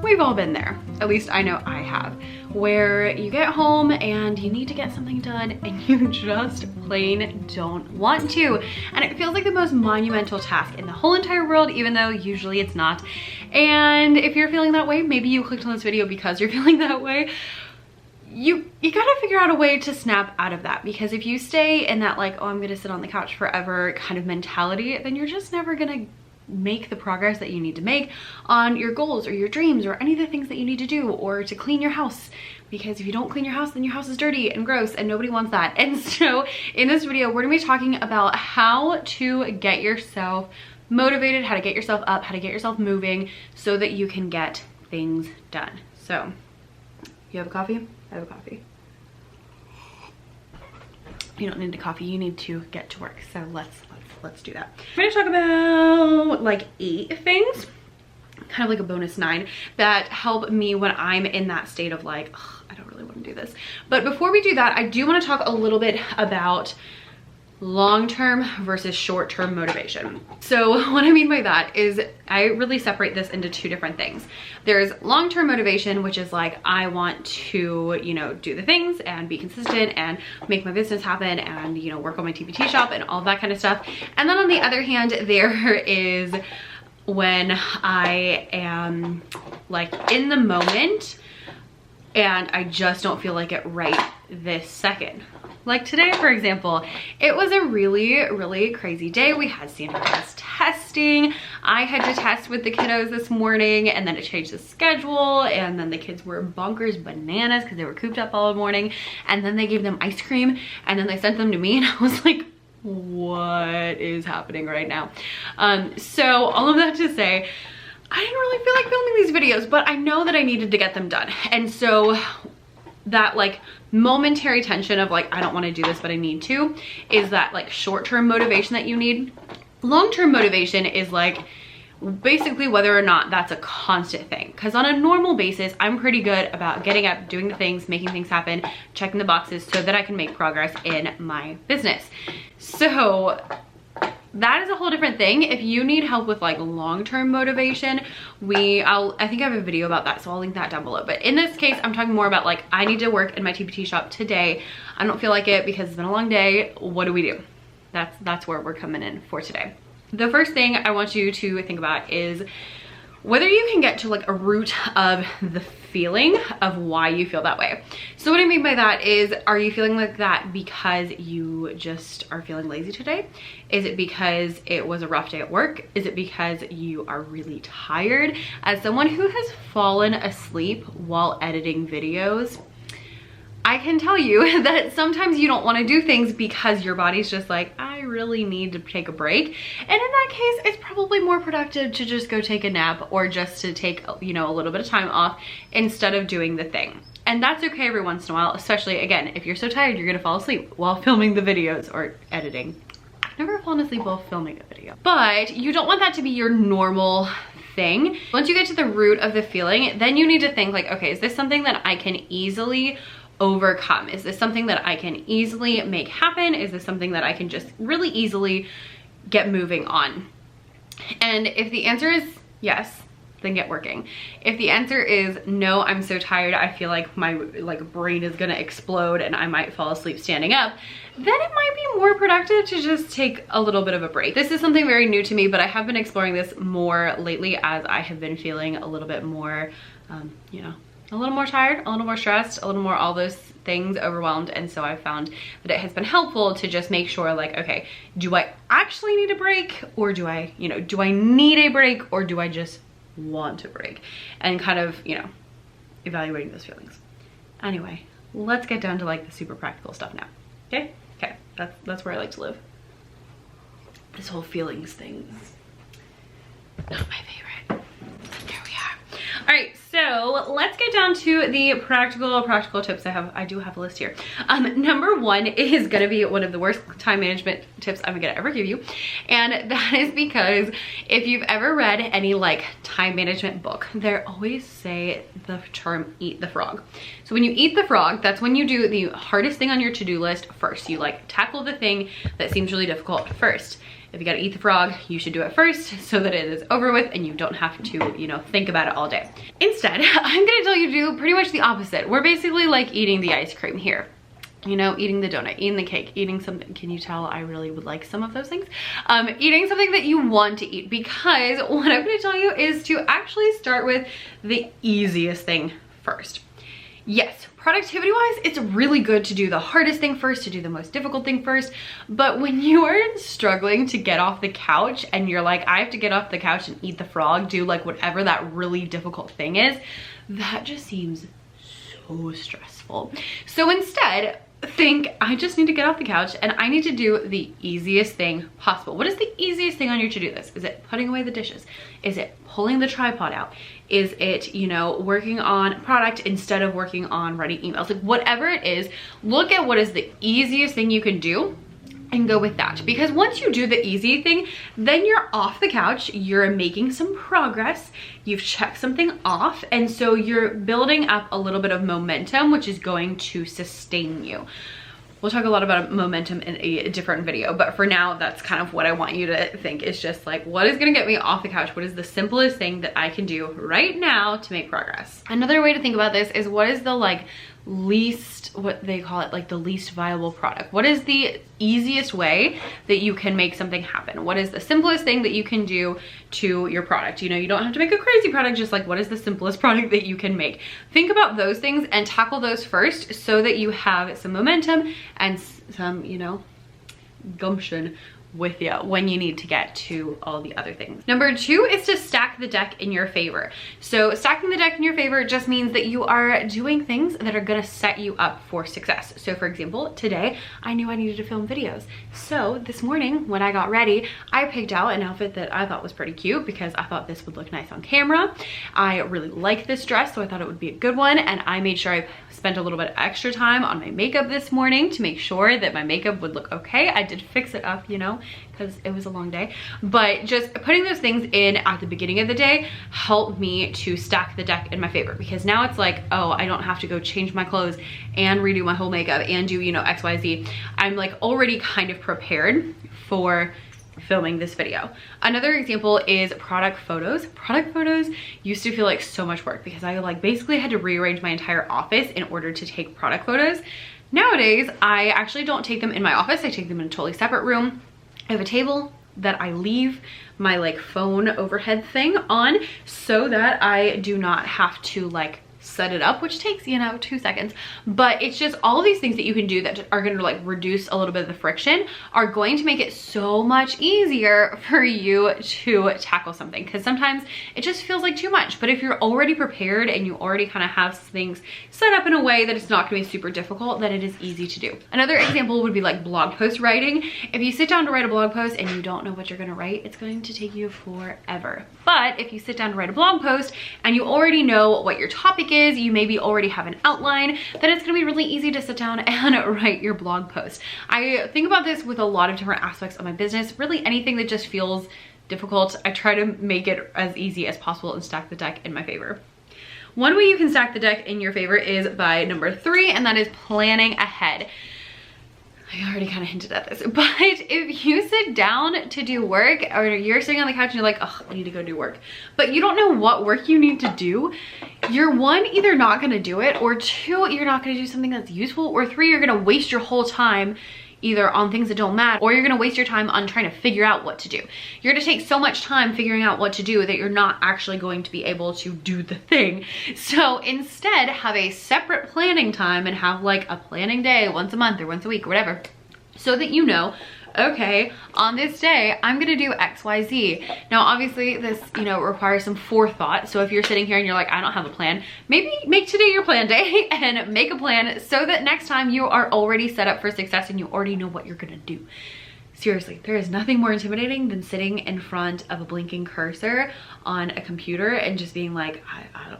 We've all been there. At least I know I have. Where you get home and you need to get something done and you just plain don't want to. And it feels like the most monumental task in the whole entire world, even though usually it's not. And if you're feeling that way, maybe you clicked on this video because you're feeling that way. You gotta figure out a way to snap out of that, because if you stay in that like, oh, I'm gonna sit on the couch forever kind of mentality, then you're just never gonna make the progress that you need to make on your goals or your dreams or any of the things that you need to do, or to clean your house, because if you don't clean your house, then your house is dirty and gross and nobody wants that. And so in this video, we're gonna be talking about how to get yourself motivated, how to get yourself up, how to get yourself moving so that you can get things done. So you have a coffee? I have a coffee. You don't need a coffee, you need to get to work. So let's do that. I'm gonna talk about like 8 things, kind of like a bonus 9, that help me when I'm in that state of like, ugh, I don't really want to do this. But before we do that, I do want to talk a little bit about long-term versus short-term motivation. So what I mean by that is I really separate this into 2 different things. There's long-term motivation, which is like, I want to, you know, do the things and be consistent and make my business happen and, you know, work on my TPT shop and all that kind of stuff. And then on the other hand, there is when I am like in the moment and I just don't feel like it right this second. Like today, for example, it was a really crazy day. We had standardized testing. I had to test with the kiddos this morning, and then it changed the schedule, and then the kids were bonkers bananas because they were cooped up all morning, and then they gave them ice cream, and then they sent them to me, and I was like, what is happening right now? So all of that to say, I didn't really feel like filming these videos, but I know that I needed to get them done. And so that like momentary tension of like, I don't want to do this, but I need to, is that like short-term motivation that you need. Long-term motivation is like basically whether or not that's a constant thing. Because on a normal basis, I'm pretty good about getting up, doing the things, making things happen, checking the boxes so that I can make progress in my business. So that is a whole different thing. If you need help with like long-term motivation, I think I have a video about that, so I'll link that down below. But in this case, I'm talking more about like, I need to work in my TPT shop today. I don't feel like it because it's been a long day. What do we do? That's where we're coming in for today. The first thing I want you to think about is whether you can get to like a root of the feeling of why you feel that way. So what I mean by that is, are you feeling like that because you just are feeling lazy today? Is it because it was a rough day at work? Is it because you are really tired? As someone who has fallen asleep while editing videos, I can tell you that sometimes you don't want to do things because your body's just like, I really need to take a break. And in that case, it's probably more productive to just go take a nap or just to take, you know, a little bit of time off instead of doing the thing. And that's okay every once in a while, especially again, if you're so tired, you're gonna fall asleep while filming the videos or editing. I've never fallen asleep while filming a video. But you don't want that to be your normal thing. Once you get to the root of the feeling, then you need to think like, okay, is this something that I can easily overcome? Is this something that I can easily make happen? Is this something that I can just really easily get moving on? And if the answer is yes, then get working. If the answer is no, I'm so tired, I feel like my brain is gonna explode and I might fall asleep standing up, then it might be more productive to just take a little bit of a break. This is something very new to me, but I have been exploring this more lately as I have been feeling a little bit more, you know, a little more tired, a little more stressed, a little more all those things, overwhelmed. And so I found that it has been helpful to just make sure like, okay, do I actually need a break, or do I, you know, do I need a break, or do I just want to break? And kind of, you know, evaluating those feelings. Anyway, let's get down to like the super practical stuff now. Okay, that's where I like to live. This whole feelings thing, not my favorite. There we are. All right, so let's get down to the practical tips. I do have a list here. Number 1 is gonna be one of the worst time management tips I'm gonna ever give you. And that is because if you've ever read any like time management book, they always say the term eat the frog. So when you eat the frog, that's when you do the hardest thing on your to-do list first. You like tackle the thing that seems really difficult first. if you gotta eat the frog, you should do it first so that it is over with and you don't have to, you know, think about it all day. Instead, I'm gonna tell you to do pretty much the opposite. We're basically like eating the ice cream here. You know, eating the donut, eating the cake, eating something. Can you tell I really would like some of those things? Eating something that you want to eat, because what I'm gonna tell you is to actually start with the easiest thing first. Yes, productivity wise, it's really good to do the hardest thing first, to do the most difficult thing first. But when you are struggling to get off the couch and you're like, I have to get off the couch and eat the frog, do like whatever that really difficult thing is, that just seems so stressful. So instead, think, I just need to get off the couch and I need to do the easiest thing possible. What is the easiest thing on your to-do list? Is it putting away the dishes? Is it pulling the tripod out? Is it, you know, working on product instead of working on writing emails? Like whatever it is, look at what is the easiest thing you can do and go with that. Because once you do the easy thing, then you're off the couch, you're making some progress, you've checked something off, and so you're building up a little bit of momentum, which is going to sustain you. We'll talk a lot about momentum in a different video, but for now, that's kind of what I want you to think. Is just like, what is gonna get me off the couch? What is the simplest thing that I can do right now to make progress? Another way to think about this is, what is the like least, what they call it, like the least viable product? What is the easiest way that you can make something happen? What is the simplest thing that you can do to your product? You know, you don't have to make a crazy product, just like what is the simplest product that you can make? Think about those things and tackle those first so that you have some momentum and some, you know, gumption with you when you need to get to all the other things. Number 2 is to stack the deck in your favor. So stacking the deck in your favor just means that you are doing things that are gonna set you up for success. So for example, today I knew I needed to film videos. So this morning when I got ready, I picked out an outfit that I thought was pretty cute because I thought this would look nice on camera. I really like this dress, so I thought it would be a good one. And I made sure I spent a little bit of extra time on my makeup this morning to make sure that my makeup would look okay. I did fix it up, you know, because it was a long day, but just putting those things in at the beginning of the day helped me to stack the deck in my favor, because now it's like, oh, I don't have to go change my clothes and redo my whole makeup and do, you know, XYZ. I'm like already kind of prepared for filming this video. Another example is product photos. Product photos used to feel like so much work because I like basically had to rearrange my entire office in order to take product photos. Nowadays, I actually don't take them in my office. I take them in a totally separate room. I have a table that I leave my like phone overhead thing on so that I do not have to like set it up, which takes, you know, 2 seconds. But it's just all of these things that you can do that are going to like reduce a little bit of the friction are going to make it so much easier for you to tackle something, because sometimes it just feels like too much. But if you're already prepared and you already kind of have things set up in a way that it's not going to be super difficult, then it is easy to do. Another example would be like blog post writing. If you sit down to write a blog post and you don't know what you're going to write, it's going to take you forever. But if you sit down to write a blog post and you already know what your topic is, you maybe already have an outline, then it's gonna be really easy to sit down and write your blog post. I think about this with a lot of different aspects of my business. Really anything that just feels difficult, I try to make it as easy as possible and stack the deck in my favor. One way you can stack the deck in your favor is by number 3, and that is planning ahead. I already kind of hinted at this, but if you sit down to do work, or you're sitting on the couch and you're like, oh, I need to go do work, but you don't know what work you need to do, you're 1, either not going to do it, or 2, you're not going to do something that's useful, or 3, you're going to waste your whole time either on things that don't matter, or you're gonna waste your time on trying to figure out what to do. You're gonna take so much time figuring out what to do that you're not actually going to be able to do the thing. So instead, have a separate planning time and have like a planning day once a month or once a week or whatever, so that you know, okay, on this day, I'm gonna do XYZ. Now, obviously this, you know, requires some forethought. So if you're sitting here and you're like, I don't have a plan, maybe make today your plan day and make a plan so that next time you are already set up for success and you already know what you're gonna do. Seriously, there is nothing more intimidating than sitting in front of a blinking cursor on a computer and just being like, I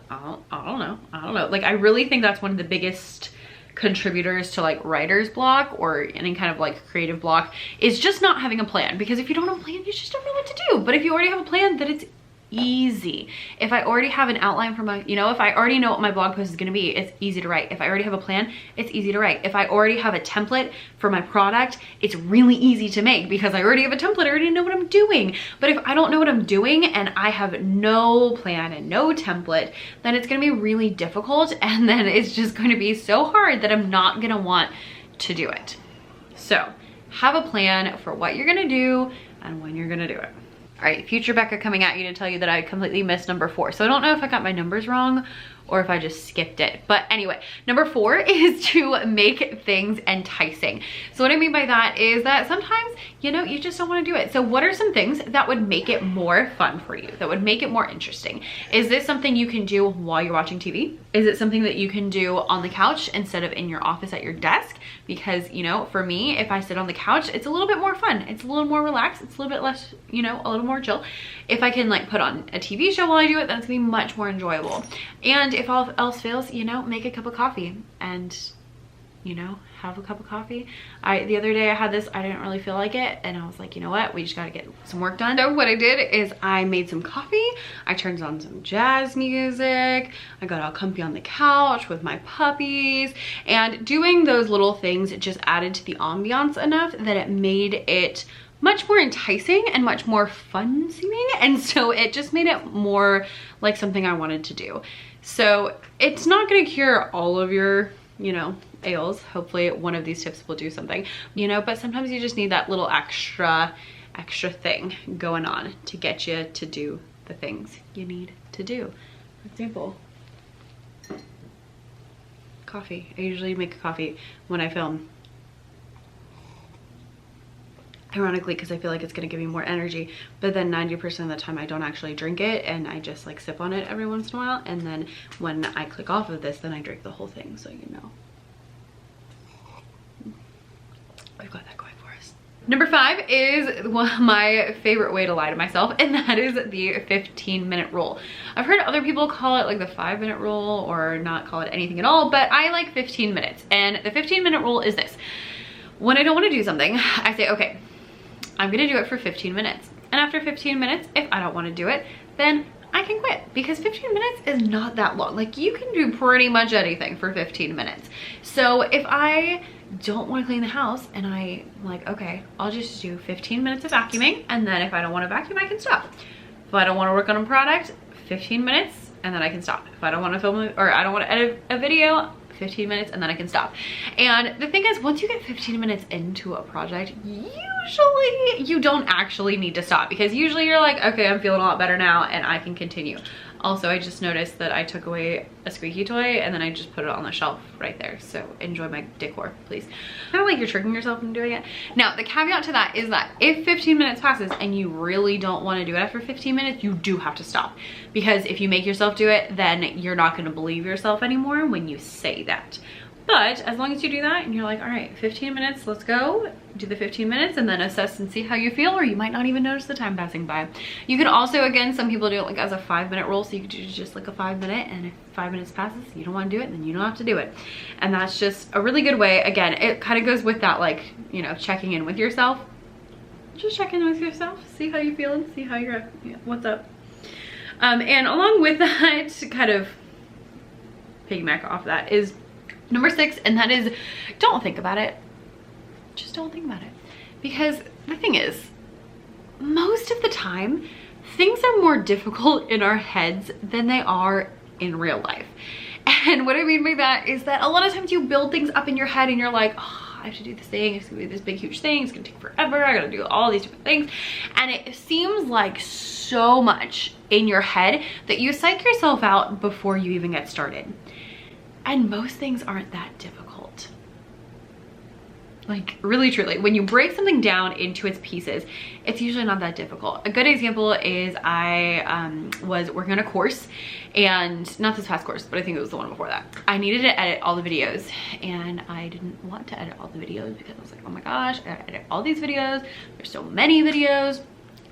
don't know. Like, I really think that's one of the biggest contributors to like writer's block or any kind of like creative block, is just not having a plan. Because if you don't have a plan, you just don't know what to do. But if you already have a plan, then it's easy. If I already have an outline for my, you know, if I already know what my blog post is going to be, it's easy to write. If I already have a plan, it's easy to write. If I already have a template for my product, it's really easy to make because I already have a template. I already know what I'm doing. But if I don't know what I'm doing and I have no plan and no template, then it's going to be really difficult. And then it's just going to be so hard that I'm not going to want to do it. So have a plan for what you're going to do and when you're going to do it. All right, future Becca coming at you to tell you that I completely missed number 4. So I don't know if I got my numbers wrong or if I just skipped it. But anyway, number 4 is to make things enticing. So what I mean by that is that sometimes, you know, you just don't want to do it. So what are some things that would make it more fun for you, that would make it more interesting? Is this something you can do while you're watching TV? Is it something that you can do on the couch instead of in your office at your desk? Because, you know, for me, if I sit on the couch, it's a little bit more fun. It's a little more relaxed. It's a little bit less, you know, a little more chill. If I can like put on a TV show while I do it, then it's gonna be much more enjoyable. And if all else fails, you know, make a cup of coffee and, you know, have a cup of coffee. The other day I had this, I didn't really feel like it, and I was like, you know what, we just gotta get some work done. So what I did is I made some coffee, I turned on some jazz music, I got all comfy on the couch with my puppies, and doing those little things just added to the ambiance enough that it made it much more enticing and much more fun seeming, and so it just made it more like something I wanted to do. So it's not gonna cure all of your, you know, ails. Hopefully one of these tips will do something, you know, but sometimes you just need that little extra thing going on to get you to do the things you need to do. For example, coffee. I usually make a coffee when I film. Ironically, because I feel like it's gonna give me more energy, but then 90% of the time I don't actually drink it and I just like sip on it every once in a while, and then when I click off of this, then I drink the whole thing, so you know. We've got that going for us. Number 5 is one of my favorite way to lie to myself, and that is the 15-minute rule. I've heard other people call it like the 5-minute rule or not call it anything at all, but I like 15 minutes. And the 15-minute rule is this. When I don't want to do something, I say, okay, I'm gonna do it for 15 minutes. And after 15 minutes, if I don't want to do it, then I can quit, because 15 minutes is not that long. Like, you can do pretty much anything for 15 minutes. So if I don't want to clean the house and I'm like, okay, I'll just do 15 minutes of vacuuming, and then if I don't want to vacuum, I can stop. If I don't want to work on a product, 15 minutes, and then I can stop. If I don't want to film or I don't want to edit a video, 15 minutes, and then I can stop. And the thing is, once you get 15 minutes into a project, usually you don't actually need to stop, because usually you're like, okay, I'm feeling a lot better now and I can continue. Also, I just noticed that I took away a squeaky toy and then I just put it on the shelf right there. So enjoy my decor, please. Kind of like you're tricking yourself into doing it. Now, the caveat to that is that if 15 minutes passes and you really don't want to do it after 15 minutes, you do have to stop. Because if you make yourself do it, then you're not going to believe yourself anymore when you say that. But as long as you do that and you're like, all right, 15 minutes, let's go, do the 15 minutes and then assess and see how you feel, or you might not even notice the time passing by. You can also, again, some people do it like as a 5-minute rule, so you could do just like a 5-minute, and if 5 minutes passes, you don't want to do it, then you don't have to do it. And that's just a really good way. Again, it kind of goes with that, like, you know, checking in with yourself. Just check in with yourself, see how you're feeling, see how you're, what's up. And along with that, kind of piggyback off that, is number 6, and that is, don't think about it. Just don't think about it. Because the thing is, most of the time, things are more difficult in our heads than they are in real life. And what I mean by that is that a lot of times you build things up in your head and you're like, oh, I have to do this thing, it's gonna be this big huge thing, it's gonna take forever, I gotta do all these different things. And it seems like so much in your head that you psych yourself out before you even get started. And most things aren't that difficult. Like, really truly, when you break something down into its pieces, it's usually not that difficult. A good example is I was working on a course, and not this past course, but I think it was the one before that. I needed to edit all the videos, and I didn't want to edit all the videos because I was like, oh my gosh, I gotta edit all these videos. There's so many videos.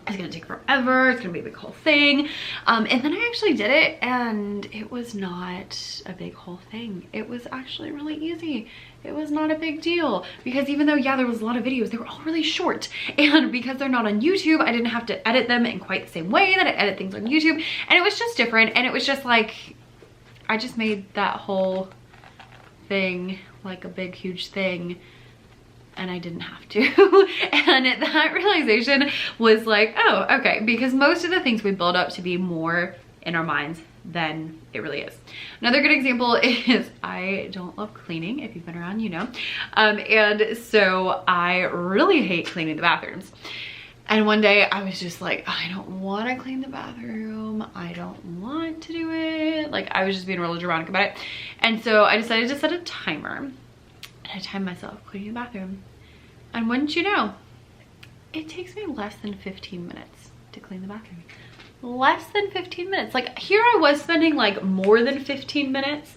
it's gonna take forever, it's gonna be a big whole thing. And then I actually did it and it was not a big whole thing. It was actually really easy. It was not a big deal because even though, yeah, there was a lot of videos, they were all really short. And because they're not on YouTube, I didn't have to edit them in quite the same way that I edit things on YouTube. And it was just different. And it was just like, I just made that whole thing like a big, huge thing. And I didn't have to. And that realization was like, oh, okay. Because most of the things we build up to be more in our minds than it really is. Another good example is I don't love cleaning. If you've been around, you know. And so I really hate cleaning the bathrooms. And one day I was just like, I don't want to clean the bathroom. I don't want to do it. Like I was just being really dramatic about it. And so I decided to set a timer. And I timed myself cleaning the bathroom. And wouldn't you know, it takes me less than 15 minutes to clean the bathroom. Less than 15 minutes. Like here I was spending like more than 15 minutes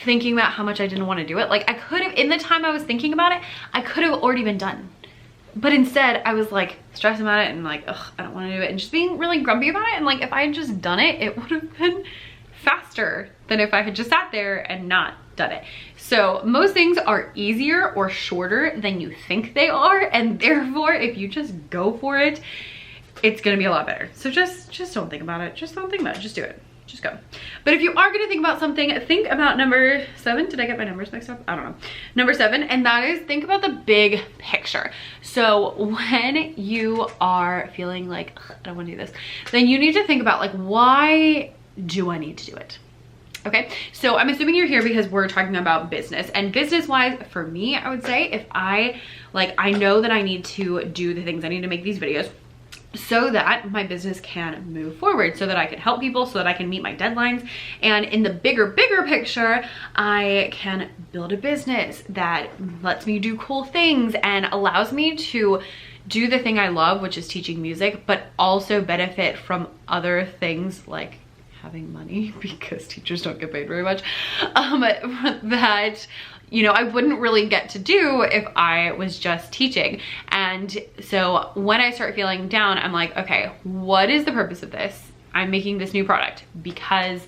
thinking about how much I didn't want to do it. Like I could have, in the time I was thinking about it, I could have already been done. But instead I was like stressing about it and like, ugh, I don't want to do it. And just being really grumpy about it. And like, if I had just done it, it would have been faster than if I had just sat there and not done it. So most things are easier or shorter than you think they are. And therefore, if you just go for it, it's gonna be a lot better. So just don't think about it. Just don't think about it, just do it. Just go. But if you are gonna think about something, think about number 7. Did I get my numbers mixed up? I don't know. Number 7, and that is think about the big picture. So when you are feeling like, I don't wanna do this, then you need to think about like, why do I need to do it? Okay, so I'm assuming you're here because we're talking about business, and business wise for me, I would say if I know that I need to do the things, I need to make these videos so that my business can move forward, so that I can help people, so that I can meet my deadlines. And in the bigger picture, I can build a business that lets me do cool things and allows me to do the thing I love, which is teaching music, but also benefit from other things like having money, because teachers don't get paid very much, that, you know, I wouldn't really get to do if I was just teaching. And so when I start feeling down, I'm like, okay, what is the purpose of this? I'm making this new product because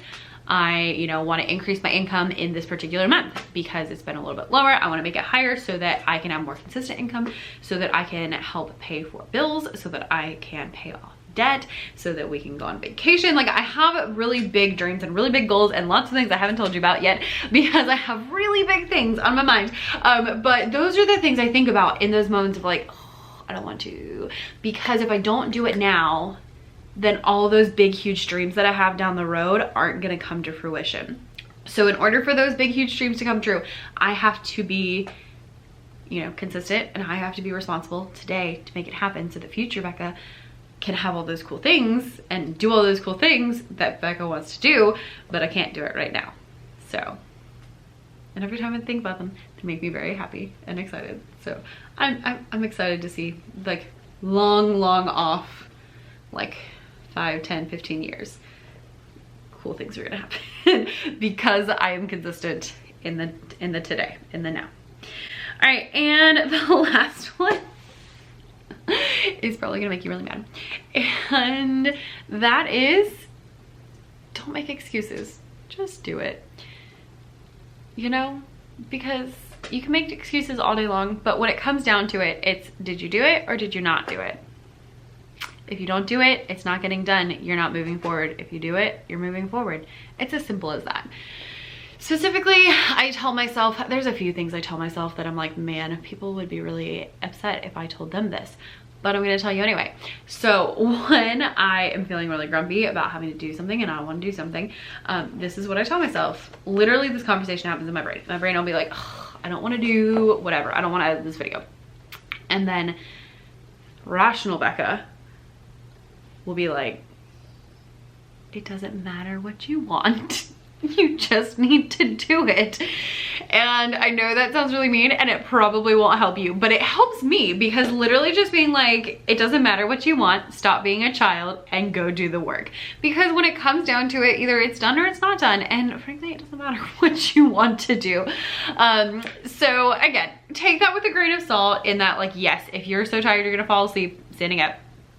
I, you know, want to increase my income in this particular month because it's been a little bit lower. I want to make it higher so that I can have more consistent income, so that I can help pay for bills, so that I can pay off debt, so that we can go on vacation. Like I have really big dreams and really big goals and lots of things I haven't told you about yet because I have really big things on my mind. But those are the things I think about in those moments of like, oh, I don't want to, because if I don't do it now, then all those big, huge dreams that I have down the road aren't gonna come to fruition. So in order for those big, huge dreams to come true, I have to be, you know, consistent, and I have to be responsible today to make it happen, so the future Becca can have all those cool things and do all those cool things that Becca wants to do, but I can't do it right now. So, and every time I think about them, they make me very happy and excited. So I'm excited to see like long off, like 5, 10, 15 years, cool things are gonna happen because I am consistent in the today, in the now. All right, and the last one is probably gonna make you really mad, and that is, don't make excuses, just do it. You know, because you can make excuses all day long, but when it comes down to it, it's did you do it or did you not do it? If you don't do it, it's not getting done, you're not moving forward. If you do it, you're moving forward. It's as simple as that. Specifically, I tell myself, there's a few things I tell myself that I'm like, man, people would be really upset if I told them this, but I'm gonna tell you anyway. So when I am feeling really grumpy about having to do something and I don't wanna do something, this is what I tell myself. Literally, this conversation happens in my brain. My brain will be like, oh, I don't wanna do whatever. I don't wanna edit this video. And then rational Becca will be like, it doesn't matter what you want. You just need to do it. And I know that sounds really mean and it probably won't help you, but it helps me because literally just being like, it doesn't matter what you want, stop being a child and go do the work. Because when it comes down to it, either it's done or it's not done. And frankly, it doesn't matter what you want to do. So again, take that with a grain of salt in that, like, yes, if you're so tired, you're gonna fall asleep standing up,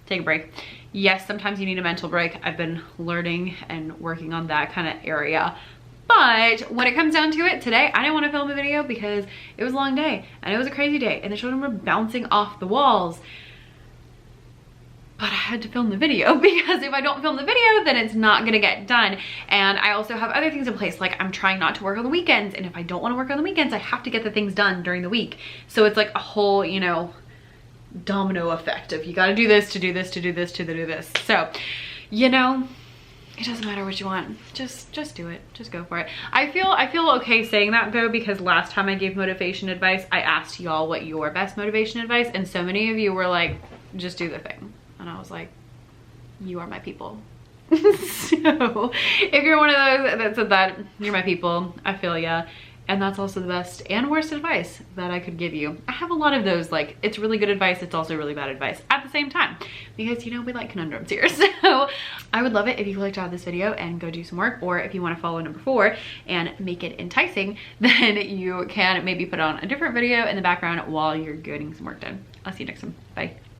take a break. Yes, sometimes you need a mental break. I've been learning and working on that kind of area. But when it comes down to it, today I didn't want to film a video because it was a long day and it was a crazy day and the children were bouncing off the walls. But I had to film the video because if I don't film the video, then it's not gonna get done. And I also have other things in place, like I'm trying not to work on the weekends. And if I don't wanna work on the weekends, I have to get the things done during the week. So it's like a whole, you know, domino effect of you gotta do this, to do this, to do this, to do this. So, you know, it doesn't matter what you want. Just do it. Just go for it. I feel okay saying that though, because last time I gave motivation advice, I asked y'all what your best motivation advice, and so many of you were like, just do the thing. And I was like, you are my people. So if you're one of those that said that, you're my people, I feel ya. And that's also the best and worst advice that I could give you. I have a lot of those, like, it's really good advice, it's also really bad advice at the same time, because, you know, we like conundrums here. So I would love it if you clicked out this video and go do some work, or if you want to follow number 4 and make it enticing, then you can maybe put on a different video in the background while you're getting some work done. I'll see you next time. Bye.